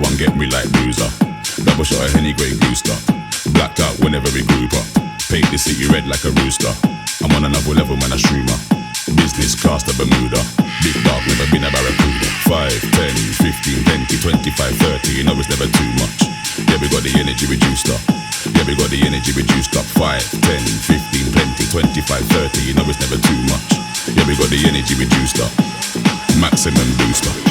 one get me like bruiser. Double shot of Henny Grey Booster. Blacked out whenever we group up. Paint the city red like a rooster. I'm on another level, man, a streamer. Business class to Bermuda. Big dog, never been a barracuda. 5, 10, 15, 20, 25, 30. You know it's never too much. Yeah, we got the energy reduced up. Yeah, we got the energy reduced up. 5, 10, 15, 20, 25, 30. You know it's never too much. Yeah, we got the energy reduced up. Maximum booster.